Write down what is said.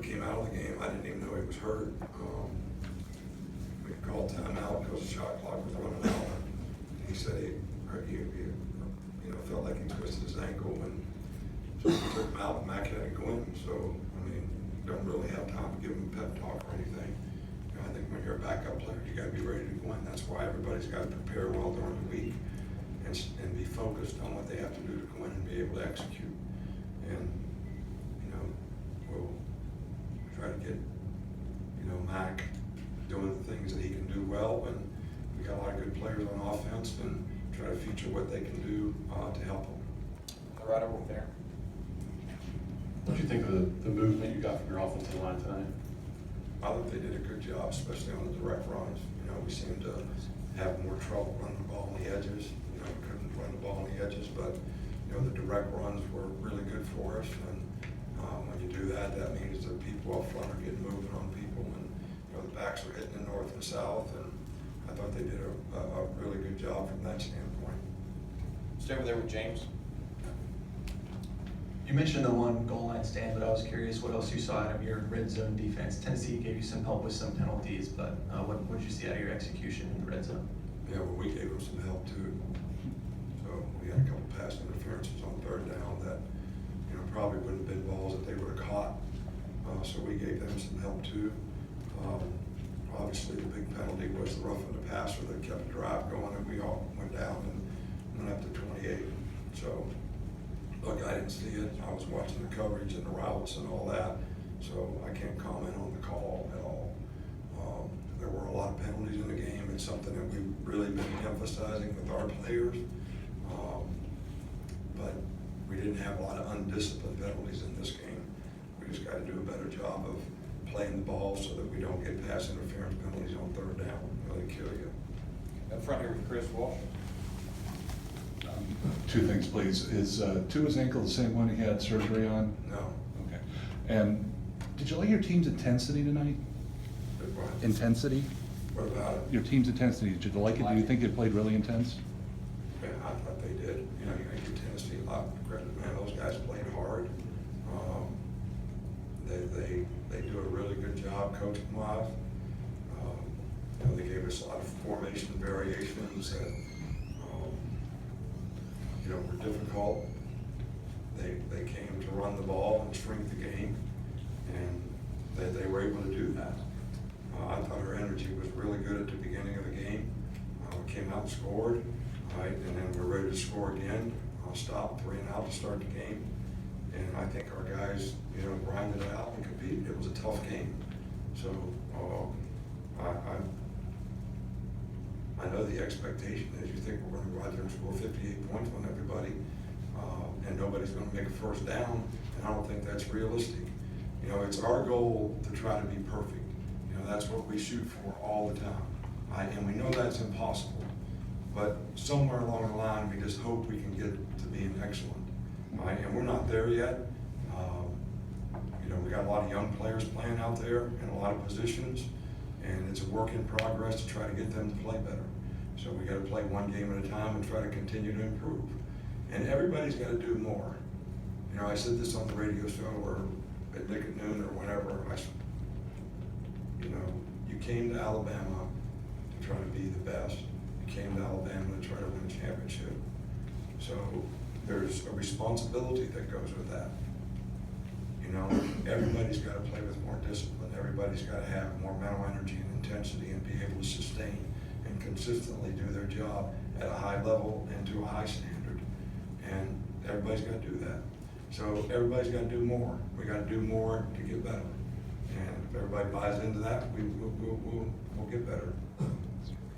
Came out of the game, I didn't even know he was hurt. We called timeout because the shot clock was running out. He said he felt like he twisted his ankle, and so we took him out and Mac had to go in. So, I mean, don't really have time to give him a pep talk or anything. I think when you're a backup player, you got to be ready to go in. That's why everybody's got to prepare well during the week and be focused on what they have to do to go in and be able to execute. And, we'll try to get, Mac doing the things that he can do well, and we got a lot of good players on offense, and try to feature what they can do to help them. Right over there. What do you think of the movement you got from your offensive line tonight? I think they did a good job, especially on the direct runs. We seemed to have more trouble running the ball on the edges. We couldn't run the ball on the edges, but the direct runs were really good for us. And when you do that, that means that people up front are getting moving on people, and the backs are hitting the north and south. And I thought they did a really good job from that standpoint. Stay over there with James. You mentioned the one goal line stand, but I was curious what else you saw out of your red zone defense. Tennessee gave you some help with some penalties, but what did you see out of your execution in the red zone? Yeah, well, we gave them some help too. So we had a couple pass interferences on third down that, probably wouldn't have been balls that they would have caught. So we gave them some help too. Obviously, the big penalty was the roughing the passer that kept the drive going, and we all went down and went up to 28. So, look, I didn't see it. I was watching the coverage and the routes and all that, so I can't comment on the call at all. There were a lot of penalties in the game. It's something that we've really been emphasizing with our players, but we didn't have a lot of undisciplined penalties in this game. We just got to do a better job of playing the ball so that we don't get pass interference penalties on third down. Really kill you. Up front here with Chris Walsh. Two things, please. Is Tua's ankle the same one he had surgery on? No. Okay. And did you like your team's intensity tonight? Good one. Intensity? What about it? Your team's intensity, did you like it? Do you think it played really intense? Yeah, I thought they did. You give Tennessee a lot of credit, man. Those guys played hard. They do a really good job coaching wise. They gave us a lot of formation variations that were difficult. They came to run the ball and shrink the game, and they were able to do that. I thought our energy was really good at the beginning of the game. We came out and scored, right, and then we're ready to score again. Stop 3 and out to start the game, and I think our guys, grinded it out and competed. It was a tough game, so I know the expectation is you think we're going to go out there and score 58 points on everybody, and nobody's going to make a first down, and I don't think that's realistic. It's our goal to try to be perfect. That's what we shoot for all the time, and we know that's impossible. But somewhere along the line, we just hope we can get to being excellent, right? And we're not there yet. We got a lot of young players playing out there in a lot of positions, and it's a work in progress to try to get them to play better. So we got to play one game at a time and try to continue to improve. And everybody's got to do more. I said this on the radio show or at Nick at noon or whenever. You came to Alabama to try to be the best. You came to Alabama to try to win a championship. So there's a responsibility that goes with that. Everybody's got to play with more discipline. Everybody's got to have more mental energy and intensity and be able to sustain and consistently do their job at a high level and to a high standard. And everybody's got to do that. So everybody's got to do more. We got to do more to get better. And if everybody buys into that, we'll get better.